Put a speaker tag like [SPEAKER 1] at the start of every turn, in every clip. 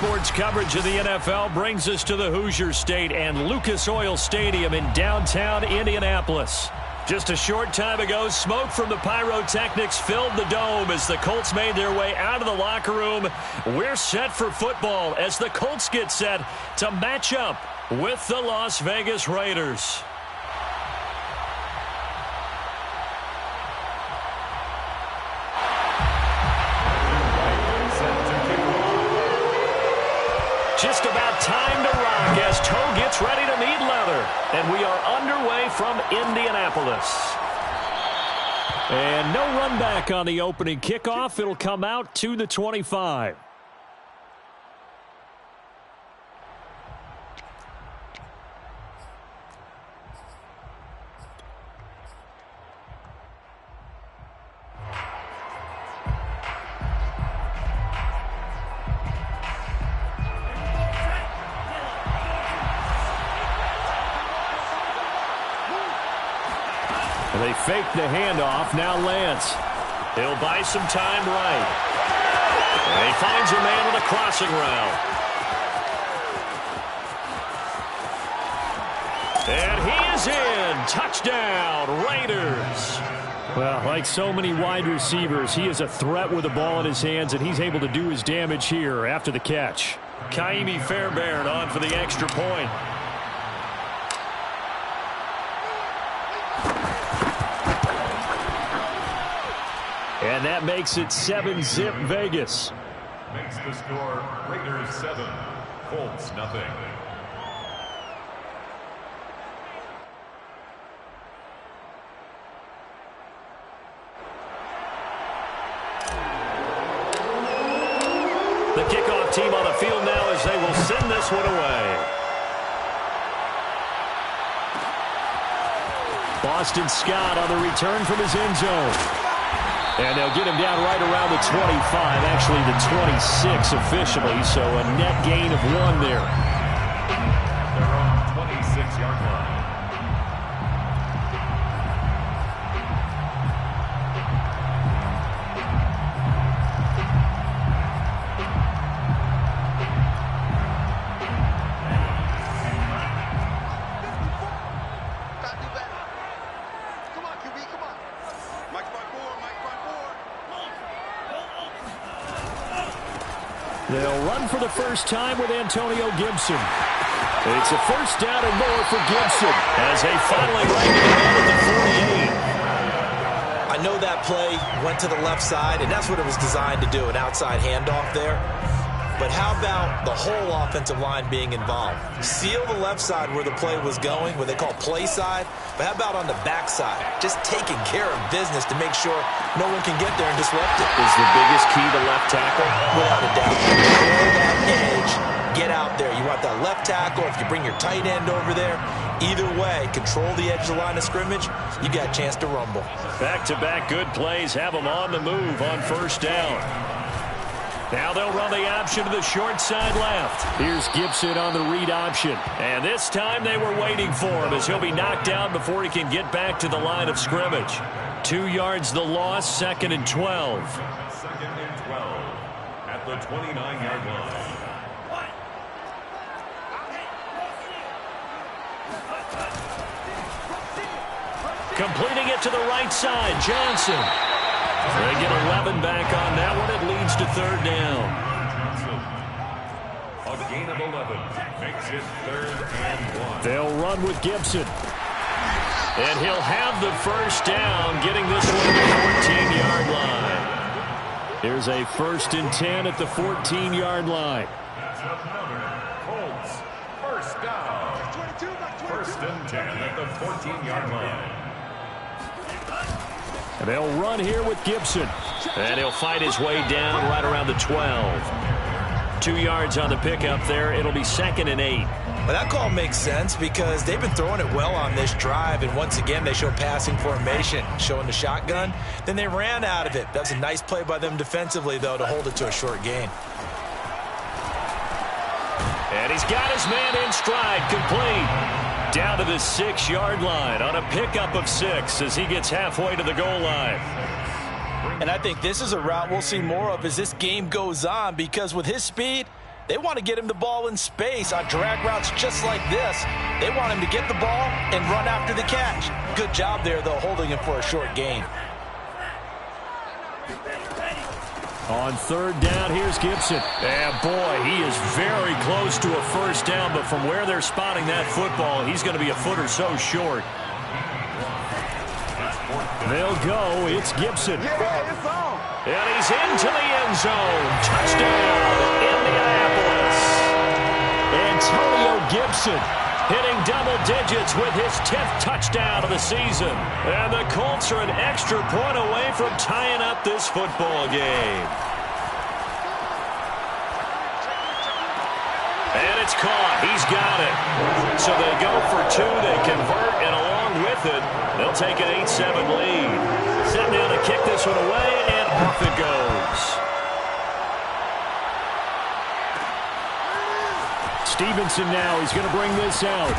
[SPEAKER 1] sports coverage of the NFL brings us to the Hoosier State and Lucas Oil Stadium in downtown Indianapolis. Just a short time ago, smoke from the pyrotechnics filled the dome as the Colts made their way out of the locker room. We're set for football as the Colts get set to match up with the Las Vegas Raiders. Just about time to rock as Toe gets ready to meet leather. And we are underway from Indianapolis. And no run back on the opening kickoff. It'll come out to the 25. They fake the handoff. Now Lance. He'll buy some time right. And he finds a man on the crossing route. And he is in. Touchdown, Raiders. Well, like so many wide receivers, he is a threat with the ball in his hands, and he's able to do his damage here after the catch. Kaimi Fairbairn on for the extra point. And that makes it 7-zip Vegas.
[SPEAKER 2] Makes the score Raiders 7, Colts nothing.
[SPEAKER 1] The kickoff team on the field now as they will send this one away. Boston Scott on the return from his end zone. And they'll get him down right around the 25, actually the 26 officially, so a net gain of 1 there.
[SPEAKER 2] They're on 26-yard line.
[SPEAKER 1] They'll run for the first time with Antonio Gibson. It's a first down and more for Gibson as they finally rank it out at the 48.
[SPEAKER 3] I know that play went to the left side, and that's what it was designed to do, an outside handoff there. But how about the whole offensive line being involved? Seal the left side where the play was going, what they call play side. But how about on the back side? Just taking care of business to make sure no one can get there and disrupt it.
[SPEAKER 1] Is the biggest key to left tackle?
[SPEAKER 3] Without a doubt. Control that edge. Get out there. You want that left tackle. If you bring your tight end over there, either way, control the edge of the line of scrimmage, you got a chance to rumble.
[SPEAKER 1] Back-to-back good plays have them on the move on first down. Now they'll run the option to the short side left. Here's Gibson on the read option. And this time they were waiting for him as he'll be knocked down before he can get back to the line of scrimmage. 2 yards the loss, 2nd and 12.
[SPEAKER 2] 2nd and 12 at the 29-yard line.
[SPEAKER 1] Completing it to the right side, Johnson. They get 11 back on that one. It leads to 3rd down.
[SPEAKER 2] A gain of 11 makes it 3rd and 1.
[SPEAKER 1] They'll run with Gibson. And he'll have the first down, getting this one to the 14-yard line. Here's a 1st and 10 at the 14-yard line.
[SPEAKER 2] That's another Colts first down. 1st and 10 at the 14-yard line.
[SPEAKER 1] And they'll run here with Gibson. And he'll fight his way down right around the 12. 2 yards on the pickup there. It'll be 2nd and 8.
[SPEAKER 3] Well, that call makes sense because they've been throwing it well on this drive, and once again they show passing formation, showing the shotgun. Then they ran out of it. That's a nice play by them defensively, though, to hold it to a short gain.
[SPEAKER 1] And he's got his man in stride, complete. Down to the 6-yard line on a pickup of 6 as he gets halfway to the goal line.
[SPEAKER 3] And I think this is a route we'll see more of as this game goes on because with his speed, They want to get him the ball in space on drag routes just like this. They want him to get the ball and run after the catch. Good job there, though, holding him for a short gain.
[SPEAKER 1] On third down, here's Gibson. And boy, he is very close to a first down, but from where they're spotting that football, he's going to be a foot or so short. They'll go. It's Gibson. And he's into the end zone. Touchdown, Indianapolis. Antonio Gibson hitting double digits with his 10th touchdown of the season. And the Colts are an extra point away from tying up this football game. And it's caught. He's got it. So they go for two. They convert, and along with it, they'll take an 8-7 lead. Set down to kick this one away, and off it goes. Stevenson now, he's going to bring this out.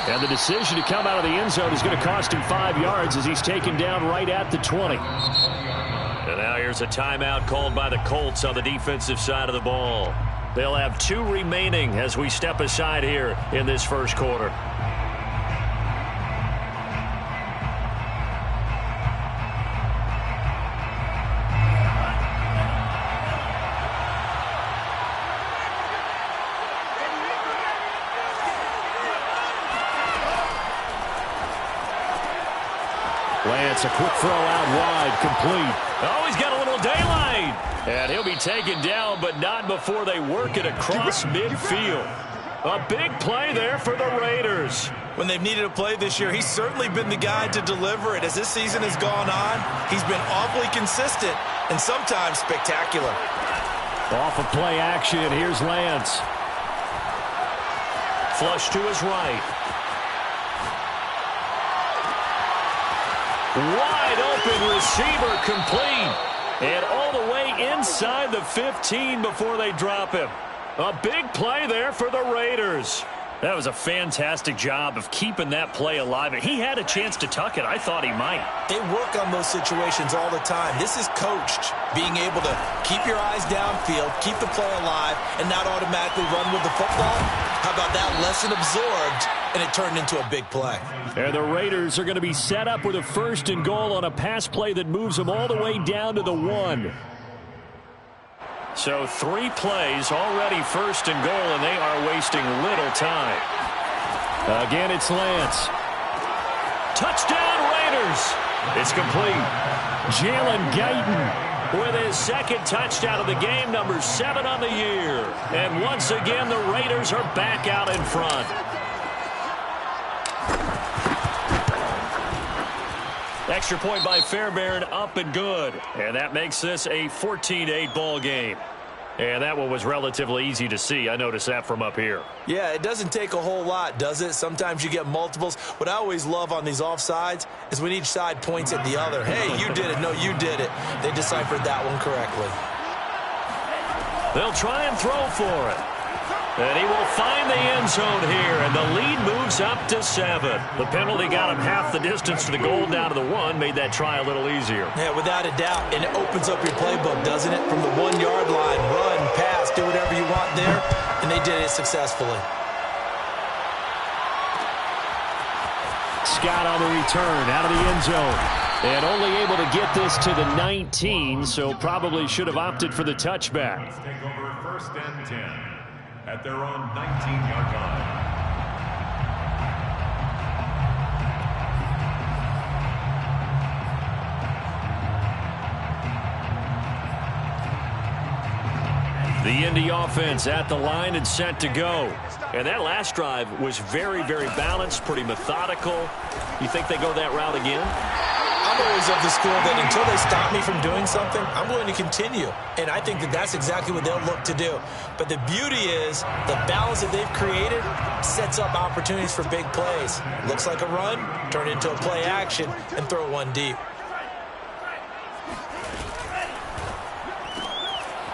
[SPEAKER 1] And the decision to come out of the end zone is going to cost him 5 yards as he's taken down right at the 20. And now here's a timeout called by the Colts on the defensive side of the ball. They'll have 2 remaining as we step aside here in this first quarter. Lance, a quick throw out wide, complete. Oh, he's got a little daylight. And he'll be taken down, but not before they work it across midfield. A big play there for the Raiders.
[SPEAKER 3] When they've needed a play this year, he's certainly been the guy to deliver it. As this season has gone on, he's been awfully consistent and sometimes spectacular.
[SPEAKER 1] Off of play action, here's Lance. Flush to his right. Wide open receiver, complete. And all the way inside the 15 before they drop him. A big play there for the Raiders. That was a fantastic job of keeping that play alive. He had a chance to tuck it. I thought he might.
[SPEAKER 3] They work on those situations all the time. This is coached, being able to keep your eyes downfield, keep the play alive, and not automatically run with the football. How about that lesson absorbed, and it turned into a big play.
[SPEAKER 1] And the Raiders are going to be set up with a 1st and goal on a pass play that moves them all the way down to the 1. So 3 plays already 1st and goal, and they are wasting little time. Again, it's Lance. Touchdown, Raiders. It's complete. Jalen Guyton with his 2nd touchdown of the game, number 7 on the year. And once again, the Raiders are back out in front. Extra point by Fairbairn, up and good. And that makes this a 14-8 ball game. And that one was relatively easy to see. I noticed that from up here.
[SPEAKER 3] Yeah, it doesn't take a whole lot, does it? Sometimes you get multiples. What I always love on these offsides is when each side points at the other. Hey, you did it. No, you did it. They deciphered that one correctly.
[SPEAKER 1] They'll try and throw for it. And he will find the end zone here, and the lead moves up to 7. The penalty got him half the distance to the goal, down to the 1, made that try a little easier.
[SPEAKER 3] Yeah, without a doubt, and it opens up your playbook, doesn't it? From the 1-yard line, run, pass, do whatever you want there, and they did it successfully.
[SPEAKER 1] Scott on the return, out of the end zone. And only able to get this to the 19, so probably should have opted for the touchback.
[SPEAKER 2] Let's take over 1st and 10 at their own 19-yard line.
[SPEAKER 1] The Indy offense at the line and set to go. And that last drive was very, very balanced, pretty methodical. You think they go that route again?
[SPEAKER 3] I'm always of the school that until they stop me from doing something, I'm going to continue. And I think that that's exactly what they'll look to do. But the beauty is the balance that they've created sets up opportunities for big plays. Looks like a run, turn it into a play action, and throw one deep.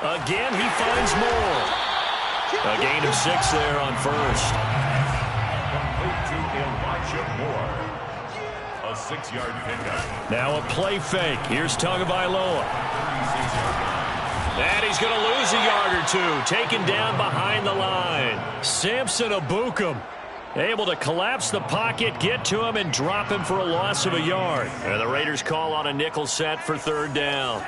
[SPEAKER 1] Again, he finds more. A gain of 6 there on 1st.
[SPEAKER 2] Complete to Elijah Moore. A 6-yard pickup.
[SPEAKER 1] Now a play fake. Here's Tagovailoa. And he's going to lose a yard or two, taken down behind the line. Samson Ebukam able to collapse the pocket, get to him, and drop him for a loss of a yard. And the Raiders call on a nickel set for third down.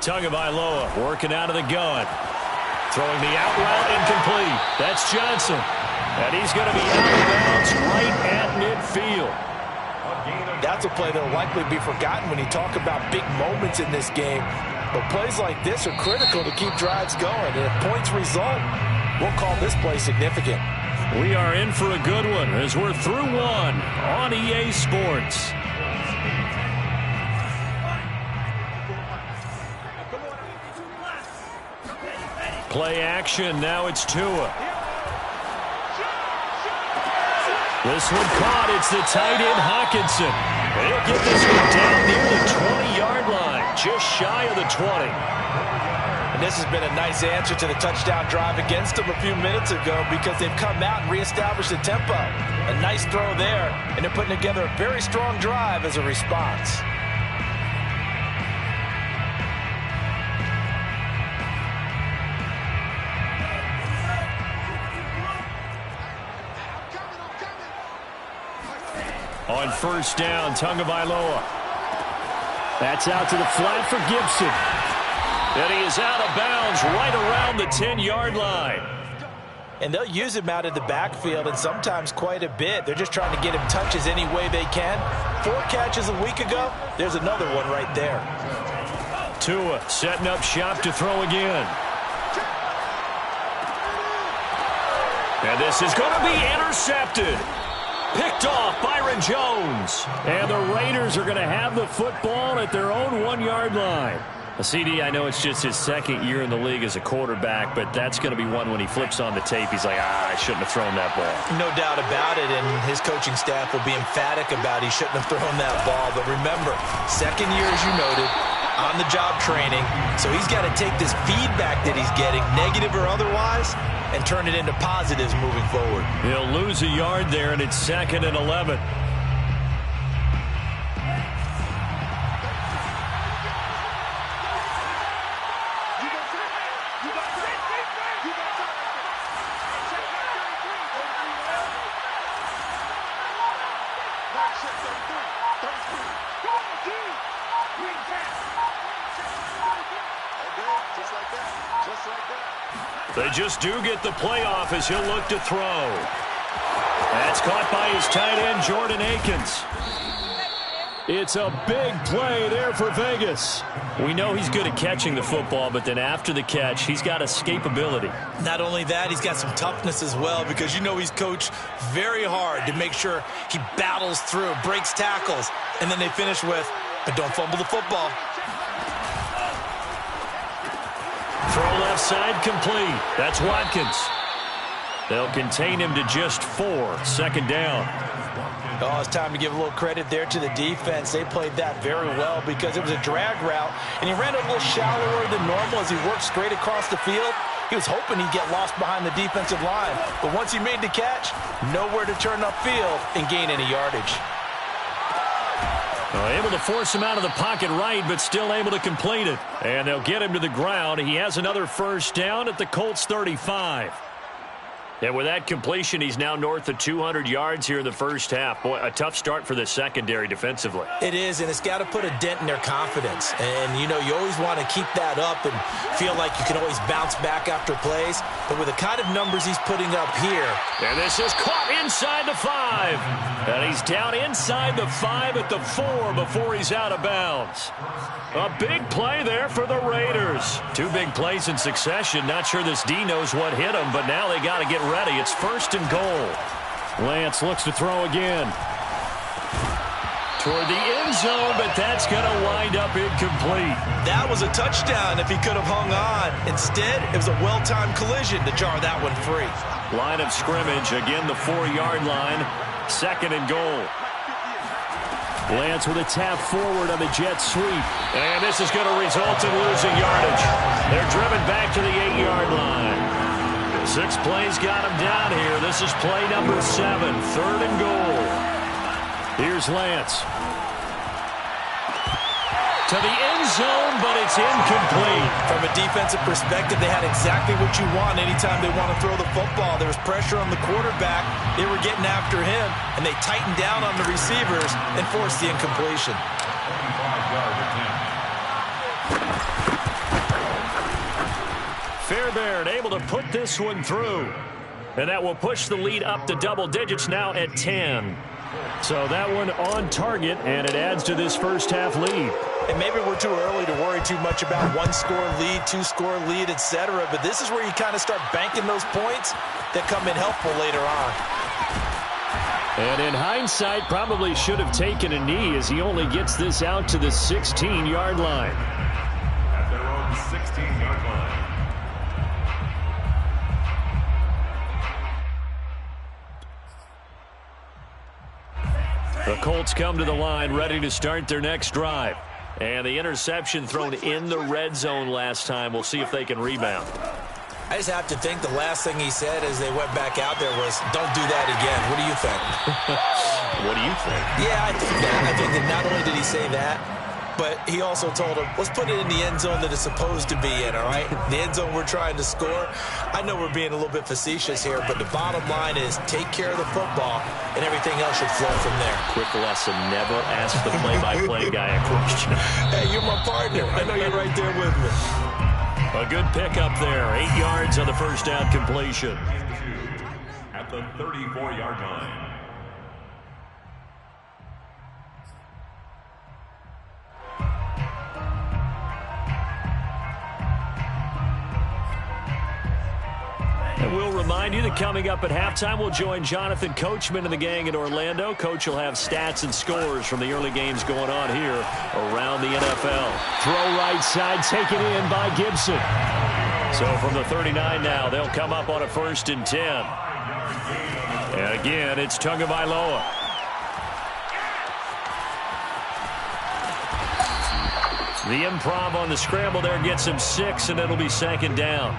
[SPEAKER 1] Tagovailoa working out of the gun. Throwing the out route incomplete. That's Johnson. And he's going to be out of bounds right at midfield.
[SPEAKER 3] That's a play that will likely be forgotten when you talk about big moments in this game. But plays like this are critical to keep drives going. And if points result, we'll call this play significant.
[SPEAKER 1] We are in for a good one as we're through one on EA Sports. Play action. Now it's Tua. This one caught. It's the tight end, Hockenson. They'll get this one down near the 20-yard line, just shy of the 20.
[SPEAKER 3] And this has been a nice answer to the touchdown drive against them a few minutes ago because they've come out and reestablished the tempo. A nice throw there, and they're putting together a very strong drive as a response.
[SPEAKER 1] On first down, Tagovailoa. That's out to the flat for Gibson. And he is out of bounds right around the 10-yard line.
[SPEAKER 3] And they'll use him out of the backfield, and sometimes quite a bit. They're just trying to get him touches any way they can. 4 catches a week ago. There's another one right there.
[SPEAKER 1] Tua setting up shop to throw again. And this is going to be intercepted. Picked off Byron Jones. And the Raiders are going to have the football at their own 1-yard line. CD, I know it's just his second year in the league as a quarterback, but that's going to be one when he flips on the tape. He's like, I shouldn't have thrown that ball.
[SPEAKER 3] No doubt about it, and his coaching staff will be emphatic about he shouldn't have thrown that ball. But remember, second year, as you noted, on-the-job training. So he's got to take this feedback that he's getting, negative or otherwise, and turn it into positives moving forward.
[SPEAKER 1] He'll lose a yard there, and it's 2nd and 11. They just do get the playoff as he'll look to throw. That's caught by his tight end, Jordan Akins. It's a big play there for Vegas. We know he's good at catching the football, but then after the catch, he's got escapability.
[SPEAKER 3] Not only that, he's got some toughness as well because you know he's coached very hard to make sure he battles through, breaks tackles, and then they finish with, but don't fumble the football.
[SPEAKER 1] Throw left side complete. That's Watkins. They'll contain him to just 4. 2nd down.
[SPEAKER 3] Oh, it's time to give a little credit there to the defense. They played that very well because it was a drag route, and he ran it a little shallower than normal as he worked straight across the field. He was hoping he'd get lost behind the defensive line, but once he made the catch, nowhere to turn upfield and gain any yardage.
[SPEAKER 1] Able to force him out of the pocket right, but still able to complete it. And they'll get him to the ground. He has another first down at the Colts 35. And with that completion, he's now north of 200 yards here in the first half. Boy, a tough start for the secondary defensively.
[SPEAKER 3] It is, and it's got to put a dent in their confidence. And, you know, you always want to keep that up and feel like you can always bounce back after plays. But with the kind of numbers he's putting up here.
[SPEAKER 1] And this is caught inside the 5. And he's down inside the 5 at the 4 before he's out of bounds. A big play there for the Raiders. 2 big plays in succession. Not sure this D knows what hit him, but now they got to get ready. It's 1st and goal. Lance looks to throw again. Toward the end zone, but that's going to wind up incomplete.
[SPEAKER 3] That was a touchdown if he could have hung on. Instead, it was a well-timed collision to jar that one free.
[SPEAKER 1] Line of scrimmage, again the 4-yard line. 2nd and goal. Lance with a tap forward on the jet sweep. And this is going to result in losing yardage. They're driven back to the 8-yard line. 6 plays got him down here. This is play number 7, 3rd and goal. Here's Lance. to the end zone, but it's incomplete.
[SPEAKER 3] From a defensive perspective, they had exactly what you want anytime they want to throw the football. There was pressure on the quarterback. They were getting after him, and they tightened down on the receivers and forced the incompletion.
[SPEAKER 2] 25-yard attempt.
[SPEAKER 1] Fairbairn able to put this one through. And that will push the lead up to double digits now at 10. So that one on target, and it adds to this first half lead.
[SPEAKER 3] And maybe we're too early to worry too much about one-score lead, two-score lead, etc. But this is where you kind of start banking those points that come in helpful later on.
[SPEAKER 1] And in hindsight, probably should have taken a knee as he only gets this out to the 16-yard line.
[SPEAKER 2] At their own 16-yard line.
[SPEAKER 1] The Colts come to the line ready to start their next drive. And the interception thrown in the red zone last time. We'll see if they can rebound.
[SPEAKER 3] I just have to think the last thing he said as they went back out there was, don't do that again. What do you think?
[SPEAKER 1] What do you think?
[SPEAKER 3] Yeah, I think that. I think that not only did he say that, but he also told him, let's put it in the end zone that it's supposed to be in, all right? The end zone we're trying to score. I know we're being a little bit facetious here, but the bottom line is take care of the football, and everything else should flow from there.
[SPEAKER 1] Quick lesson, never ask the play-by-play guy a question.
[SPEAKER 3] Hey, you're my partner. I know you're right there with me.
[SPEAKER 1] A good pickup there. 8 yards on the first down completion.
[SPEAKER 2] At the 34-yard line.
[SPEAKER 1] And we'll remind you that coming up at halftime, we'll join Jonathan Coachman and the gang in Orlando. Coach will have stats and scores from the early games going on here around the NFL. Throw right side, taken in by Gibson. So from the 39 now, they'll come up on a 1st and 10. And again, it's Tagovailoa. The improv on the scramble there gets him 6, and it'll be 2nd down.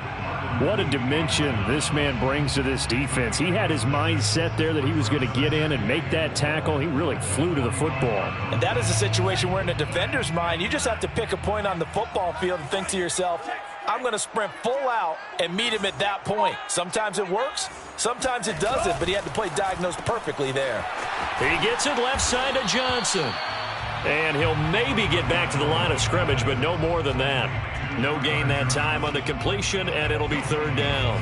[SPEAKER 1] What a dimension this man brings to this defense. He had his mind set there that he was going to get in and make that tackle. He really flew to the football.
[SPEAKER 3] And that is a situation where in a defender's mind, you just have to pick a point on the football field and think to yourself, I'm going to sprint full out and meet him at that point. Sometimes it works, sometimes it doesn't, but he had the play diagnosed perfectly there.
[SPEAKER 1] He gets it left side to Johnson. And he'll maybe get back to the line of scrimmage, but no more than that. No gain that time on the completion, and it'll be 3rd down.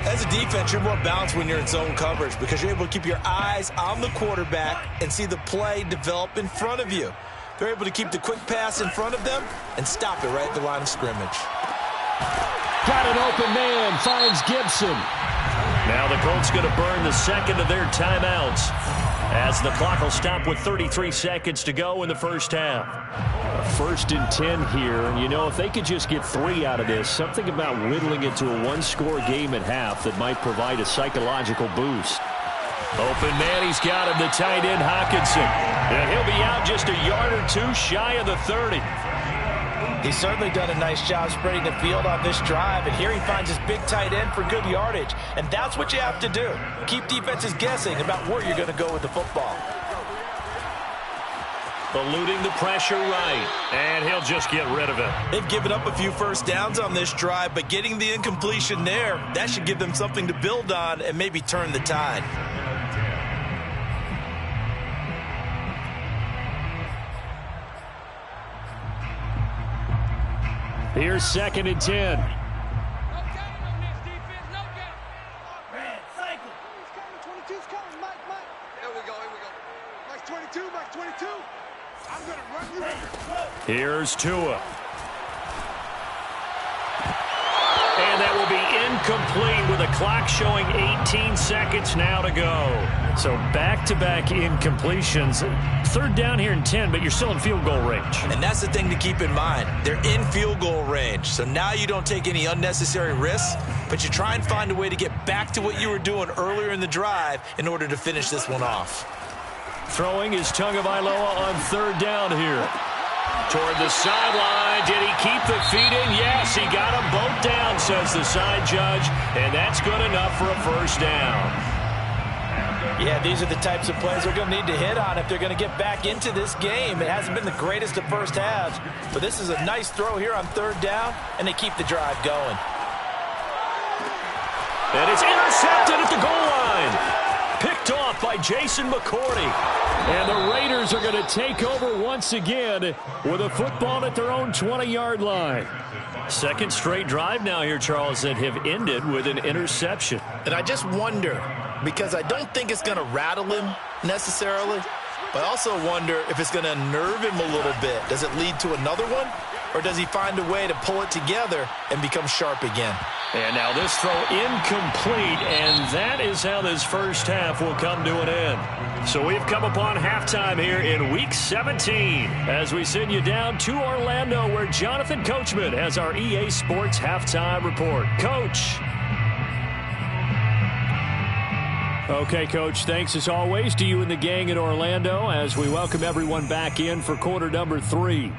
[SPEAKER 1] As a defense, you're more balanced when you're in zone coverage because you're able to keep your eyes on the quarterback and see the play develop in front of you. They're able to keep the quick pass in front of them and stop it right at the line of scrimmage. Got an open man, finds Gibson. Now the Colts going to burn the second of their timeouts as the clock will stop with 33 seconds to go in the first half. 1st and 10 here, and you know, if they could just get 3 out of this, something about whittling it to a one-score game at half that might provide a psychological boost. Open man, he's got him, the tight end Hockenson. And he'll be out just a yard or two shy of the 30.
[SPEAKER 3] He's certainly done a nice job spreading the field on this drive, and here he finds his big tight end for good yardage. And that's what you have to do. Keep defenses guessing about where you're going to go with the football.
[SPEAKER 1] Eluding the pressure right, and he'll just get rid of it.
[SPEAKER 3] They've given up a few first downs on this drive, but getting the incompletion there, that should give them something to build on and maybe turn the tide.
[SPEAKER 1] Here's 2nd and 10. Here's Tua. And that will be incomplete with a clock showing 18 seconds now to go. So back-to-back incompletions. 3rd down here and 10, but you're still in field goal range.
[SPEAKER 3] And that's the thing to keep in mind. They're in field goal range. So now you don't take any unnecessary risks, but you try and find a way to get back to what you were doing earlier in the drive in order to finish this one off.
[SPEAKER 1] Throwing is Tagovailoa on 3rd down here. Toward the sideline. Did he keep the feet in? Yes, he got them both down, says the side judge. And that's good enough for a 1st down.
[SPEAKER 3] Yeah, these are the types of plays they're going to need to hit on if they're going to get back into this game. It hasn't been the greatest of first halves, but this is a nice throw here on third down, and they keep the drive going.
[SPEAKER 1] And it's intercepted at the goal line. Picked off by Jason McCourty. And the Raiders are going to take over once again with a football at their own 20-yard line. Second straight drive now here, Charles, that have ended with an interception.
[SPEAKER 3] And I just wonder, because I don't think it's going to rattle him necessarily, but I also wonder if it's going to unnerve him a little bit. Does it lead to another one? Or does he find a way to pull it together and become sharp again?
[SPEAKER 1] And now this throw incomplete, and that is how this first half will come to an end. So we've come upon halftime here in Week 17 as we send you down to Orlando where Jonathan Coachman has our EA Sports Halftime Report. Coach. Okay, Coach, thanks as always to you and the gang in Orlando as we welcome everyone back in for quarter number 3.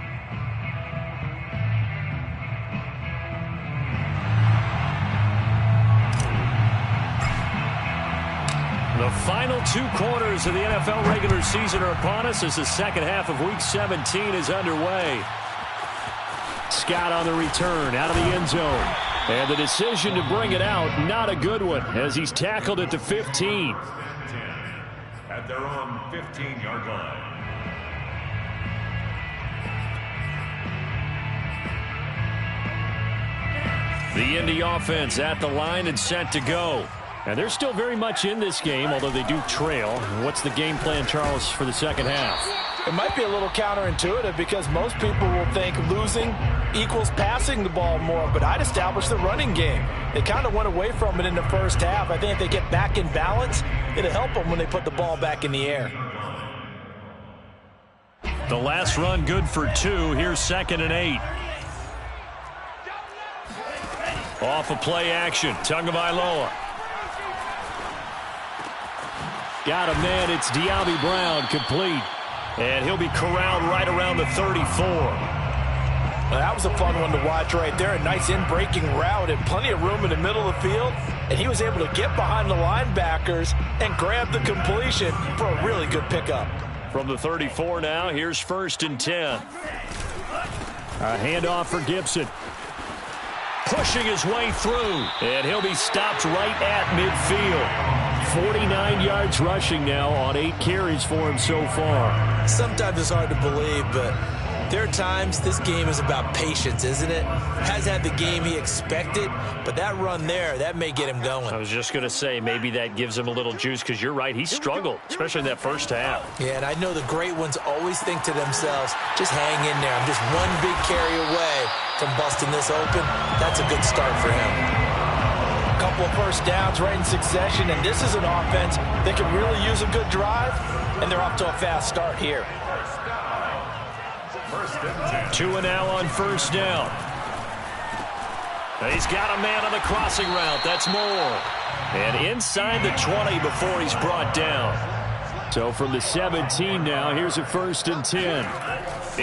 [SPEAKER 1] The final 2 quarters of the NFL regular season are upon us as the second half of Week 17 is underway. Scott on the return out of the end zone. And the decision to bring it out, not a good one, as he's tackled at the 15.
[SPEAKER 2] At their own 15-yard line.
[SPEAKER 1] The Indy offense at the line and set to go. And they're still very much in this game, although they do trail. What's the game plan, Charles, for the second half?
[SPEAKER 3] It might be a little counterintuitive because most people will think losing equals passing the ball more, but I'd establish the running game. They kind of went away from it in the first half. I think if they get back in balance, it'll help them when they put the ball back in the air.
[SPEAKER 1] The last run good for 2. Here's 2nd and 8. Off of play action. Tagovailoa. Got him, man. It's Diaby Brown complete. And he'll be corralled right around the 34.
[SPEAKER 3] Well, that was a fun one to watch right there. A nice in-breaking route and plenty of room in the middle of the field. And he was able to get behind the linebackers and grab the completion for a really good pickup.
[SPEAKER 1] From the 34 now, here's 1st and 10. A handoff for Gibson. Pushing his way through. And he'll be stopped right at midfield. 49 yards rushing now on 8 carries for him so far.
[SPEAKER 3] Sometimes it's hard to believe, but there are times this game is about patience, isn't it? Hasn't had the game he expected, but that run there, that may get him going.
[SPEAKER 1] I was just going to say, maybe that gives him a little juice because you're right, he struggled, especially in that first half.
[SPEAKER 3] Yeah, and I know the great ones always think to themselves, just hang in there. I'm just one big carry away from busting this open. That's a good start for him. Couple of first downs right in succession, and this is an offense that can really use a good drive, and they're off to a fast start here.
[SPEAKER 1] 2 and now on 1st down. He's got a man on the crossing route. That's Moore. And inside the 20 before he's brought down. So from the 17 now, here's a 1st and 10.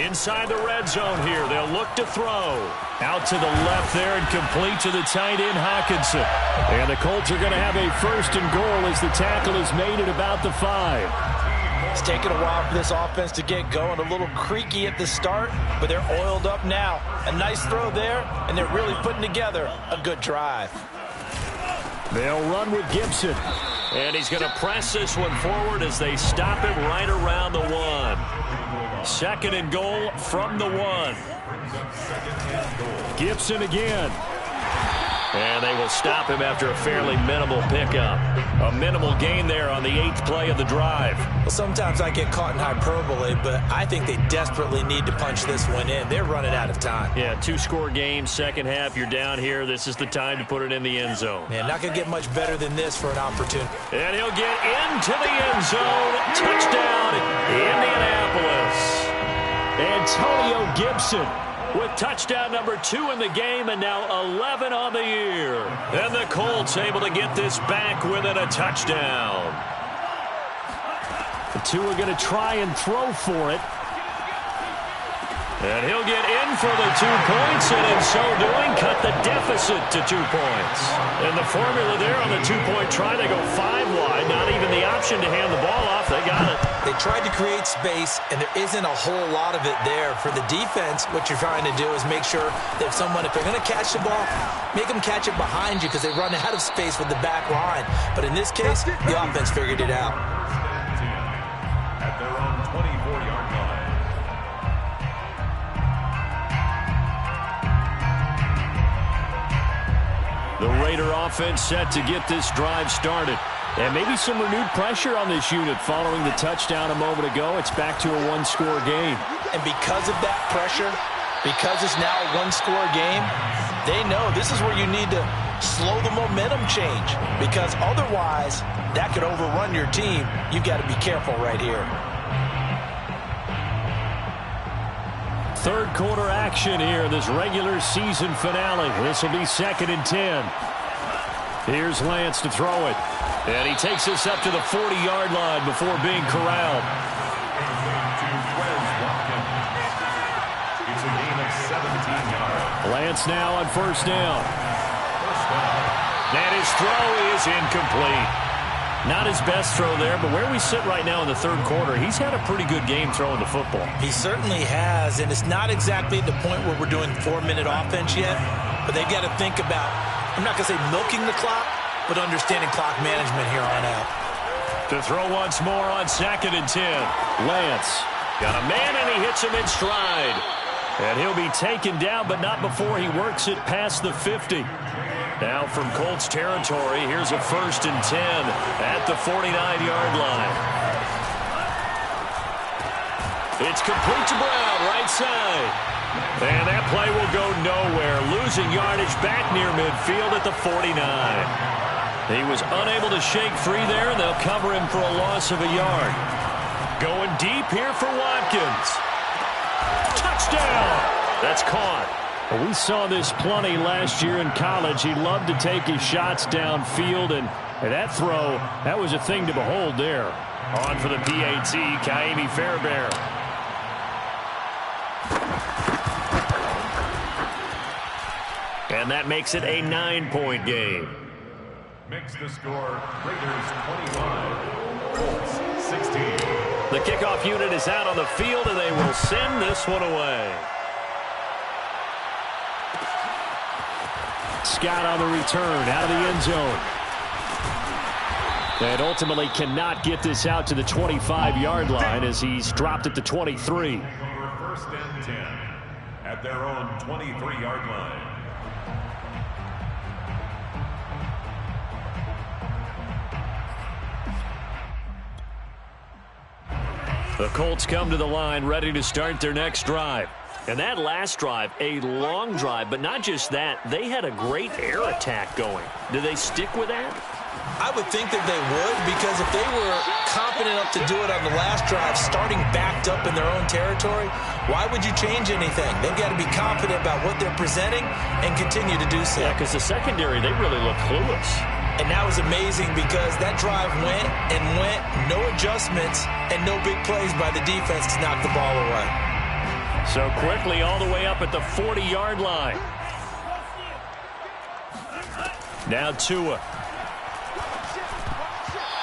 [SPEAKER 1] Inside the red zone here, they'll look to throw. Out to the left there and complete to the tight end, Hockenson. And the Colts are going to have a 1st and goal as the tackle is made at about the 5.
[SPEAKER 3] It's taken a while for this offense to get going. A little creaky at the start, but they're oiled up now. A nice throw there, and they're really putting together a good drive.
[SPEAKER 1] They'll run with Gibson. And he's going to press this one forward as they stop him right around the 1. 2nd and goal from the 1. Gibson again. And they will stop him after a fairly minimal pickup. A minimal gain there on the 8th play of the drive.
[SPEAKER 3] Well, sometimes I get caught in hyperbole, but I think they desperately need to punch this one in. They're running out of time.
[SPEAKER 1] Yeah, 2-score game, second half. You're down here. This is the time to put it in the end zone.
[SPEAKER 3] Man, not going to get much better than this for an opportunity.
[SPEAKER 1] And he'll get into the end zone. Touchdown, Indianapolis. Antonio Gibson with touchdown number 2 in the game and now 11 on the year. And the Colts able to get this back within a touchdown. The 2 are going to try and throw for it. And he'll get in for the 2 points, and in so doing, cut the deficit to 2 points. And the formula there on the 2-point try, they go 5 wide. Not even the option to hand the ball off. They got it.
[SPEAKER 3] They tried to create space, and there isn't a whole lot of it there. For the defense, what you're trying to do is make sure that if they're going to catch the ball, make them catch it behind you because they run out of space with the back line. But in this case, the offense figured it out.
[SPEAKER 2] At their own 24-yard line.
[SPEAKER 1] The Raider offense set to get this drive started. And maybe some renewed pressure on this unit following the touchdown a moment ago. It's back to a 1-score game.
[SPEAKER 3] And because of that pressure, because it's now a 1-score game, they know this is where you need to slow the momentum change. Because otherwise, that could overrun your team. You've got to be careful right here.
[SPEAKER 1] Third quarter action here, this regular season finale. This will be 2nd and 10. Here's Lance to throw it. And he takes this up to the 40-yard line before being corralled.
[SPEAKER 2] It's a gain of 17 yards.
[SPEAKER 1] Lance now on first down. And his throw is incomplete. Not his best throw there, but where we sit right now in the third quarter, he's had a pretty good game throwing the football.
[SPEAKER 3] He certainly has, and it's not exactly the point where we're doing 4-minute offense yet, but they've got to think about, I'm not going to say milking the clock, but understanding clock management here on out.
[SPEAKER 1] To throw once more on 2nd and 10. Lance got a man, and he hits him in stride. And he'll be taken down, but not before he works it past the 50. Now from Colts territory, here's a 1st and 10 at the 49-yard line. It's complete to Brown, right side. And that play will go nowhere, losing yardage back near midfield at the 49. He was unable to shake free there, and they'll cover him for a loss of a yard. Going deep here for Watkins. Touchdown! That's caught. We saw this plenty last year in college. He loved to take his shots downfield, and that throw, that was a thing to behold there. On for the PAT, Ka'imi Fairbairn. And that makes it a 9-point game.
[SPEAKER 2] Makes the score Raiders 25, Colts 16.
[SPEAKER 1] The kickoff unit is out on the field, and they will send this one away. Scott on the return out of the end zone. And ultimately cannot get this out to the 25-yard line as he's dropped at the 23.
[SPEAKER 2] 1st and 10 at their own 23-yard line.
[SPEAKER 1] The Colts come to the line ready to start their next drive. And that last drive, a long drive, but not just that. They had a great air attack going. Do they stick with that?
[SPEAKER 3] I would think that they would, because if they were confident enough to do it on the last drive, starting backed up in their own territory, why would you change anything? They've got to be confident about what they're presenting and continue to do so.
[SPEAKER 1] Yeah, because the secondary, they really look clueless.
[SPEAKER 3] And that was amazing because that drive went and went, no adjustments, and no big plays by the defense to knock the ball away.
[SPEAKER 1] So quickly all the way up at the 40-yard line. Now Tua.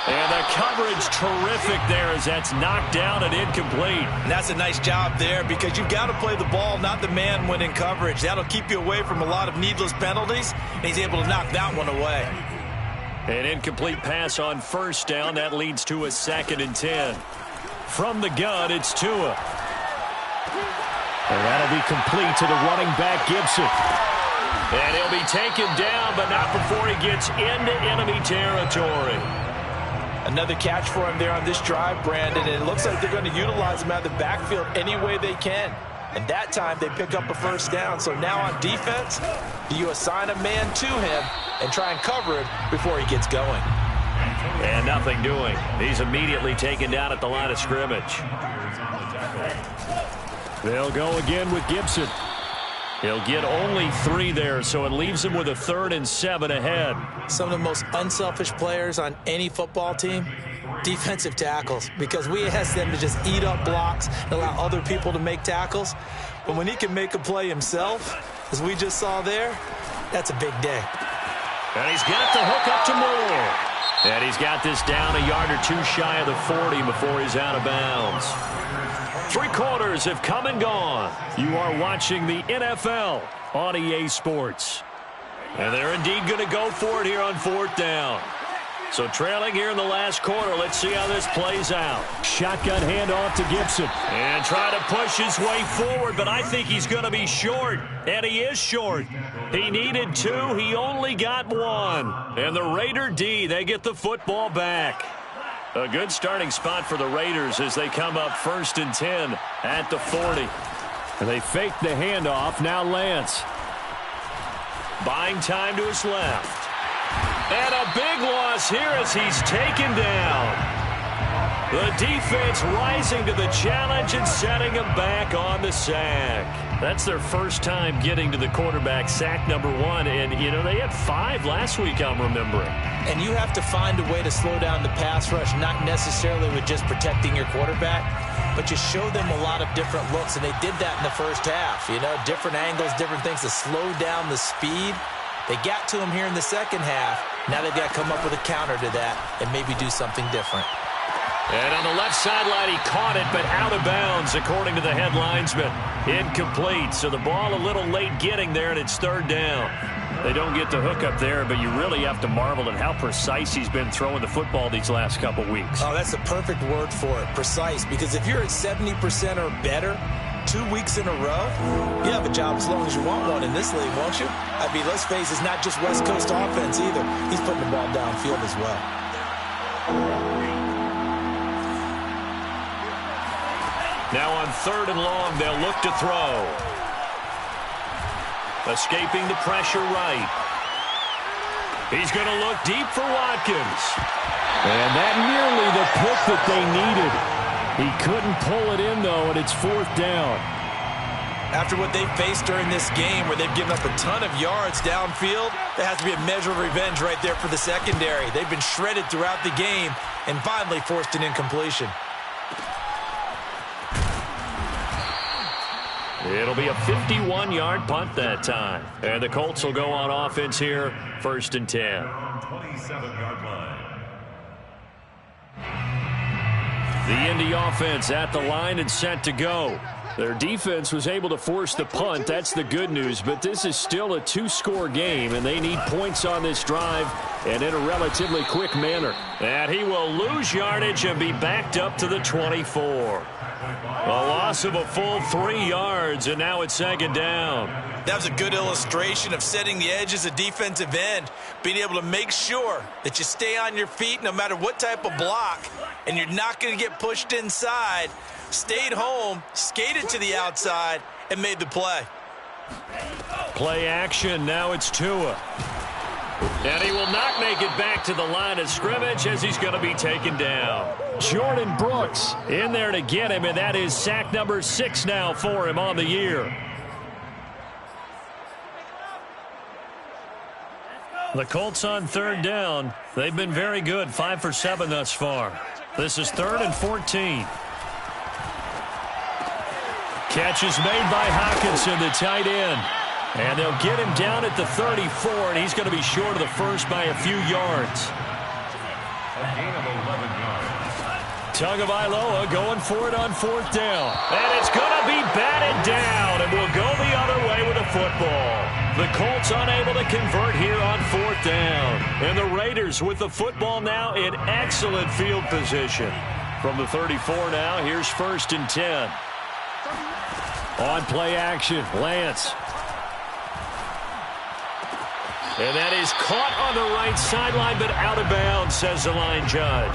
[SPEAKER 1] And the coverage terrific there as that's knocked down and incomplete.
[SPEAKER 3] And that's a nice job there because you've got to play the ball, not the man when in coverage. That'll keep you away from a lot of needless penalties, and he's able to knock that one away.
[SPEAKER 1] An incomplete pass on first down. That leads to a 2nd and 10. From the gun, it's Tua. And that'll be complete to the running back, Gibson. And he'll be taken down, but not before he gets into enemy territory.
[SPEAKER 3] Another catch for him there on this drive, Brandon, and it looks like they're going to utilize him out of the backfield any way they can. And that time they pick up a first down. So now on defense, do you assign a man to him and try and cover it before he gets going?
[SPEAKER 1] And nothing doing. He's immediately taken down at the line of scrimmage. They'll go again with Gibson. He'll get only 3 there, so it leaves him with a 3rd and 7 ahead.
[SPEAKER 3] Some of the most unselfish players on any football team, defensive tackles, because we ask them to just eat up blocks and allow other people to make tackles. But when he can make a play himself, as we just saw there, that's a big day.
[SPEAKER 1] And he's got the hook up to Moore. And he's got this down a yard or two shy of the 40 before he's out of bounds. 3 quarters have come and gone. You are watching the NFL on EA Sports. And they're indeed going to go for it here on 4th down. So trailing here in the last quarter. Let's see how this plays out.
[SPEAKER 4] Shotgun handoff to Gibson.
[SPEAKER 1] And try to push his way forward, but I think he's going to be short. And he is short. He needed 2. He only got 1. And the Raider D, they get the football back. A good starting spot for the Raiders as they come up 1st and 10 at the 40.
[SPEAKER 4] And they fake the handoff. Now Lance.
[SPEAKER 1] Buying time to his left. And a big loss here as he's taken down. The defense rising to the challenge and setting him back on the sack. That's their first time getting to the quarterback, sack number 1. And, you know, they had 5 last week, I'm remembering.
[SPEAKER 3] And you have to find a way to slow down the pass rush, not necessarily with just protecting your quarterback, but you show them a lot of different looks, and they did that in the first half. You know, different angles, different things to slow down the speed. They got to him here in the second half. Now they've got to come up with a counter to that and maybe do something different.
[SPEAKER 1] And on the left sideline, he caught it, but out of bounds, according to the head linesman. Incomplete. So the ball a little late getting there, and it's 3rd down. They don't get the hook up there, but you really have to marvel at how precise he's been throwing the football these last couple weeks.
[SPEAKER 3] Oh, that's the perfect word for it, precise. Because if you're at 70% or better 2 weeks in a row, you have a job as long as you want one in this league, won't you? I mean, let's face it, it's not just West Coast offense either. He's putting the ball downfield as well.
[SPEAKER 1] Now on 3rd and long, they'll look to throw. Escaping the pressure right. He's going to look deep for Watkins.
[SPEAKER 4] And that nearly the pick that they needed. He couldn't pull it in, though, and it's 4th down.
[SPEAKER 3] After what they've faced during this game where they've given up a ton of yards downfield, there has to be a measure of revenge right there for the secondary. They've been shredded throughout the game and finally forced an incompletion.
[SPEAKER 1] It'll be a 51-yard punt that time. And the Colts will go on offense here, 1st and 10.
[SPEAKER 2] 27-yard line.
[SPEAKER 1] The Indy offense at the line and set to go. Their defense was able to force the punt. That's the good news. But this is still a 2-score game, and they need points on this drive and in a relatively quick manner. And he will lose yardage and be backed up to the 24. A loss of a full 3 yards, and now it's 2nd down.
[SPEAKER 3] That was a good illustration of setting the edge as a defensive end, being able to make sure that you stay on your feet no matter what type of block, and you're not going to get pushed inside. Stayed home, skated to the outside, and made the play.
[SPEAKER 1] Play action. Now it's Tua. And he will not make it back to the line of scrimmage as he's going to be taken down.
[SPEAKER 4] Jordan Brooks
[SPEAKER 1] in there to get him, and that is sack number 6 now for him on the year. The Colts on 3rd down. They've been very good, 5 for 7 thus far. This is 3rd and 14. Catch is made by Hockenson, the tight end. And they'll get him down at the 34, and he's going to be short of the first by a few yards.
[SPEAKER 2] A gain of 11 yards.
[SPEAKER 1] Tagovailoa going for it on 4th down. And it's going to be batted down, and we'll go the other way with the football. The Colts unable to convert here on 4th down. And the Raiders with the football now in excellent field position. From the 34 now, here's 1st and 10. On play action, Lance. And that is caught on the right sideline, but out of bounds, says the line judge.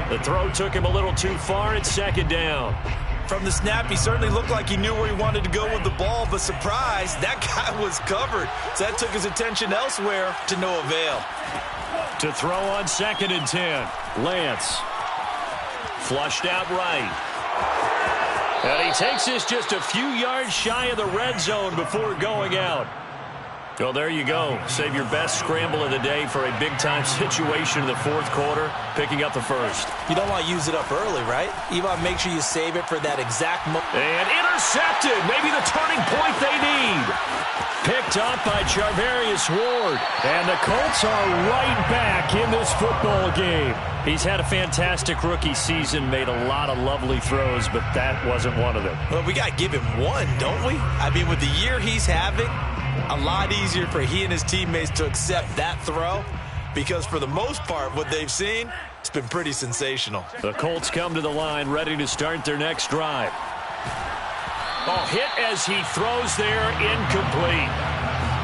[SPEAKER 1] The throw took him a little too far. It's 2nd down.
[SPEAKER 3] From the snap, he certainly looked like he knew where he wanted to go with the ball, but surprise, that guy was covered. So that took his attention elsewhere to no avail.
[SPEAKER 1] To throw on 2nd and 10, Lance. Flushed out right. And he takes this just a few yards shy of the red zone before going out. Well, there you go. Save your best scramble of the day for a big-time situation in the fourth quarter, picking up the first.
[SPEAKER 3] You don't want to use it up early, right? You want to make sure you save it for that exact moment.
[SPEAKER 1] And intercepted. Maybe the turning point they need. Picked up by Charvarius Ward. And the Colts are right back in this football game. He's had a fantastic rookie season, made a lot of lovely throws, but that wasn't one of them.
[SPEAKER 3] Well, we got to give him one, don't we? I mean, with the year he's having, a lot easier for he and his teammates to accept that throw, because for the most part, what they've seen, it's been pretty sensational.
[SPEAKER 1] The Colts come to the line, ready to start their next drive. Oh, hit as he throws there, incomplete.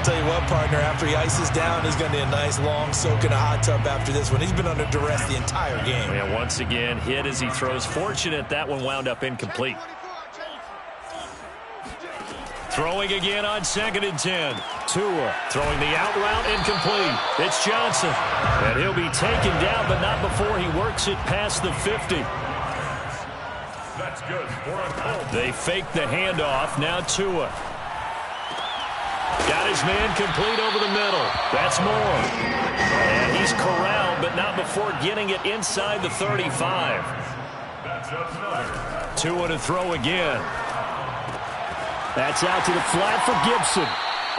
[SPEAKER 3] Tell you what, partner, after he ices down, he's going to need a nice long soak in a hot tub after this one. He's been under duress the entire game.
[SPEAKER 1] Yeah, once again, hit as he throws. Fortunate that one wound up incomplete. Throwing again on 2nd and 10. Tua throwing the out route, incomplete. It's Johnson. And he'll be taken down, but not before he works it past the 50.
[SPEAKER 2] That's good for a Colts.
[SPEAKER 1] They fake the handoff. Now Tua. Got his man complete over the middle. That's Moore. And he's corralled, but not before getting it inside the 35.
[SPEAKER 2] That's another.
[SPEAKER 1] Tua to throw again. That's out to the flat for Gibson.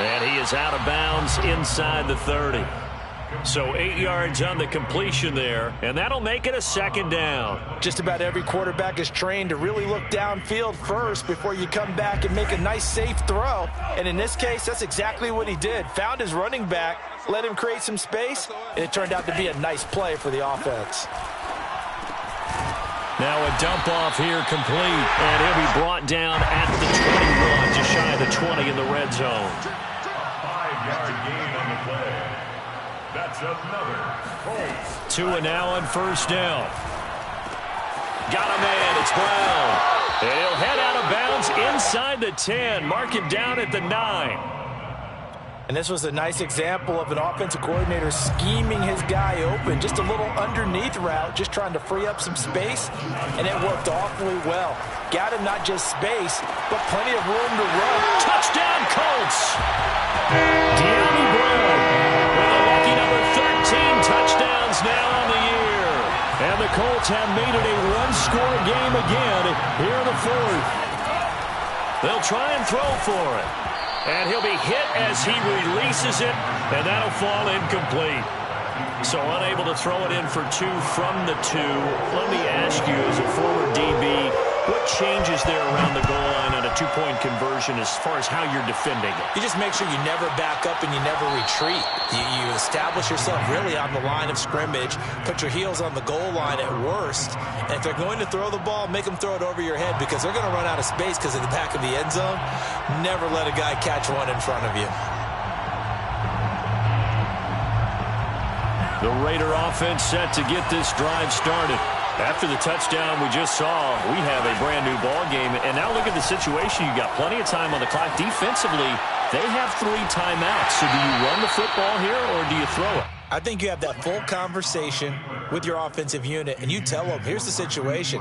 [SPEAKER 1] And he is out of bounds inside the 30. So 8 yards on the completion there, and that'll make it a 2nd down.
[SPEAKER 3] Just about every quarterback is trained to really look downfield first before you come back and make a nice, safe throw. And in this case, that's exactly what he did. Found his running back, let him create some space, and it turned out to be a nice play for the offense.
[SPEAKER 1] Now a dump off here complete, and he'll be brought down at the 21, just shy of the 20 in the red zone.
[SPEAKER 2] 5-yard gain on the play. That's another Colts.
[SPEAKER 1] Tua now on 1st down. Got a man, it's Brown. And he'll head out of bounds inside the 10, mark him down at the 9.
[SPEAKER 3] And this was a nice example of an offensive coordinator scheming his guy open. Just a little underneath route, just trying to free up some space, and it worked awfully well. Got him not just space, but plenty of room to run.
[SPEAKER 1] Touchdown, Colts! De'Ami Brown with a lucky number 13 touchdowns now on the year. And the Colts have made it a one-score game again here in the 4th. They'll try and throw for it. And he'll be hit as he releases it, and that'll fall incomplete. So unable to throw it in for 2 from the 2. Let me ask you, as a former DB, what changes there around the goal line on a 2-point conversion as far as how you're defending it?
[SPEAKER 3] You just make sure you never back up and you never retreat. You establish yourself really on the line of scrimmage, put your heels on the goal line at worst, and if they're going to throw the ball, make them throw it over your head because they're going to run out of space because of the back of the end zone. Never let a guy catch one in front of you.
[SPEAKER 1] The Raider offense set to get this drive started. After the touchdown we just saw, we have a brand-new ball game. And now look at the situation. You got plenty of time on the clock. Defensively, they have 3 timeouts. So do you run the football here or do you throw it?
[SPEAKER 3] I think you have that full conversation with your offensive unit, and you tell them, here's the situation.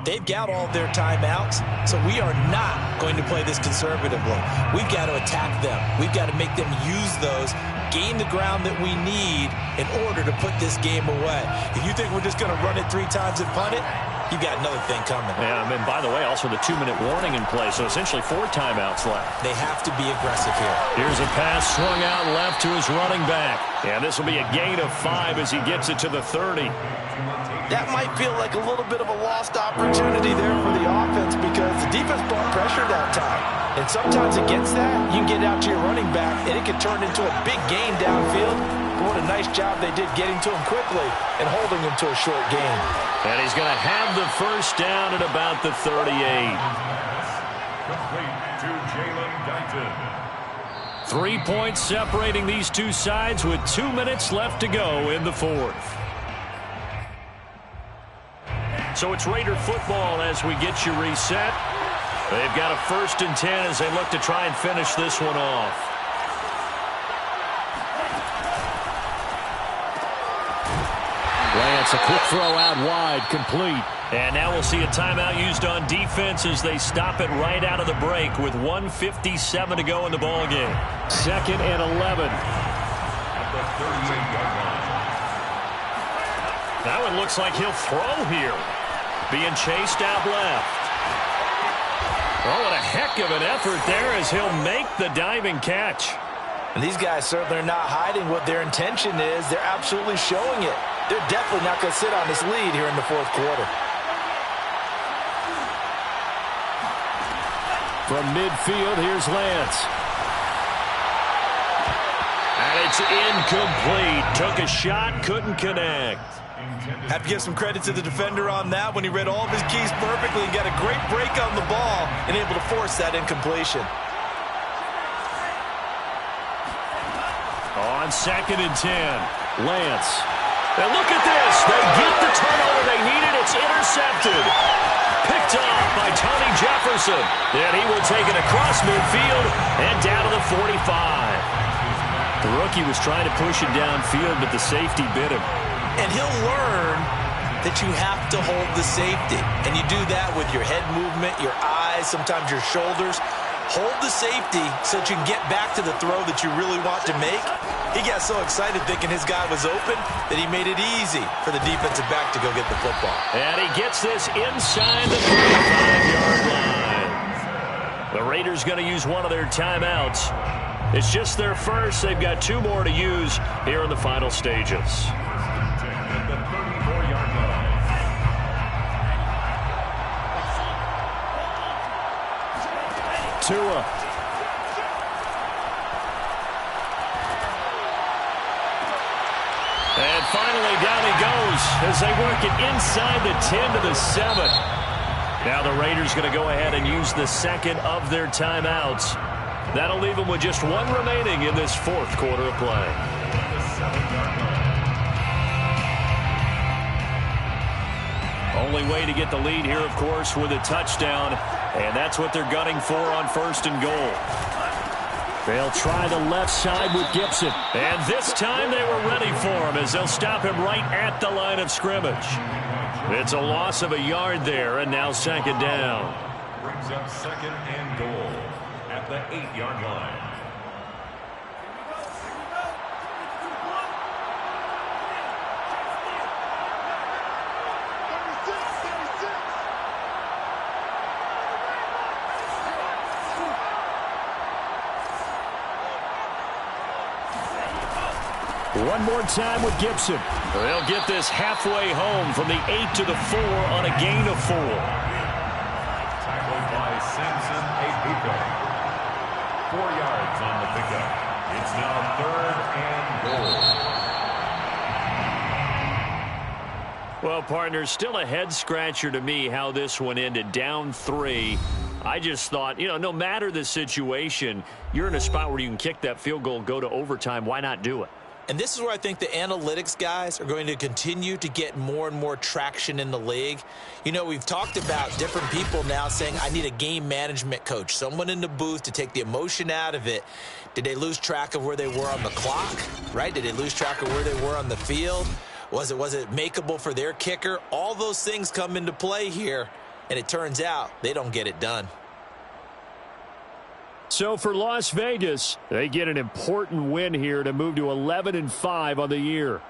[SPEAKER 3] They've got all of their timeouts, so we are not going to play this conservatively. We've got to attack them. We've got to make them use those, gain the ground that we need in order to put this game away. If you think we're just going to run it 3 times and punt it, you've got another thing coming.
[SPEAKER 1] Yeah, and by the way, also the 2-minute warning in play, so essentially 4 timeouts left.
[SPEAKER 3] They have to be aggressive here.
[SPEAKER 1] Here's a pass swung out left to his running back. And this will be a gain of 5 as he gets it to the 30.
[SPEAKER 3] That might feel like a little bit of a lost opportunity there for the offense because the defense brought pressure that time. And sometimes against that, you can get out to your running back, and it can turn into a big gain downfield. But what a nice job they did getting to him quickly and holding him to a short gain.
[SPEAKER 1] And he's going to have the 1st down at about the 38.
[SPEAKER 2] Complete to Jalen Guyton.
[SPEAKER 1] 3 points separating these two sides with 2 minutes left to go in the 4th. So it's Raider football as we get you reset. They've got a 1st and 10 as they look to try and finish this one off. Lance
[SPEAKER 4] It's a quick throw out wide, complete.
[SPEAKER 1] And now we'll see a timeout used on defense as they stop it right out of the break with 1:57 to go in the ball game.
[SPEAKER 4] 2nd and 11.
[SPEAKER 2] At the 38-yard line.
[SPEAKER 1] Now it looks like he'll throw here. Being chased out left. Oh, what a heck of an effort there as he'll make the diving catch.
[SPEAKER 3] And these guys certainly are not hiding what their intention is. They're absolutely showing it. They're definitely not going to sit on this lead here in the fourth quarter.
[SPEAKER 4] From midfield, here's Lance.
[SPEAKER 1] And it's incomplete. Took a shot, couldn't connect.
[SPEAKER 3] Have to give some credit to the defender on that when he read all of his keys perfectly and got a great break on the ball and able to force that incompletion.
[SPEAKER 1] On 2nd and 10, Lance. And look at this. They get the turnover they needed. It's intercepted. Picked off by Tony Jefferson. And he will take it across midfield and down to the 45. The rookie was trying to push it downfield, but the safety bit him.
[SPEAKER 3] And he'll learn that you have to hold the safety. And you do that with your head movement, your eyes, sometimes your shoulders. Hold the safety so that you can get back to the throw that you really want to make. He got so excited thinking his guy was open that he made it easy for the defensive back to go get the football.
[SPEAKER 1] And he gets this inside the 35-yard line. The Raiders going to use one of their timeouts. It's just their first. They've got 2 more to use here in the final stages.
[SPEAKER 2] At the 34-yard line.
[SPEAKER 4] Tua.
[SPEAKER 1] And finally, down he goes as they work it inside the 10 to the 7. Now the Raiders going to go ahead and use the 2nd of their timeouts. That'll leave them with just 1 remaining in this 4th quarter of play.
[SPEAKER 2] The 7-yard line.
[SPEAKER 1] Only way to get the lead here, of course, with a touchdown. And that's what they're gunning for on 1st and goal. They'll try the left side with Gibson. And this time they were ready for him as they'll stop him right at the line of scrimmage. It's a loss of a yard there, and now 2nd down.
[SPEAKER 2] Brings up 2nd and goal at the 8-yard line.
[SPEAKER 4] One more time with Gibson.
[SPEAKER 1] They'll get this halfway home from the 8 to the 4 on a gain of 4.
[SPEAKER 2] Tackled by Samson Abuka. 4 yards on the pickup. It's now 3rd and goal.
[SPEAKER 1] Well, partner, still a head-scratcher to me how this one ended. Down 3. I just thought, no matter the situation, you're in a spot where you can kick that field goal, go to overtime. Why not do it?
[SPEAKER 3] And this is where I think the analytics guys are going to continue to get more and more traction in the league. We've talked about different people now saying, I need a game management coach, someone in the booth to take the emotion out of it. Did they lose track of where they were on the clock, right? Did they lose track of where they were on the field? Was it makeable for their kicker? All those things come into play here, and it turns out they don't get it done.
[SPEAKER 4] So for Las Vegas, they get an important win here to move to 11-5 on the year.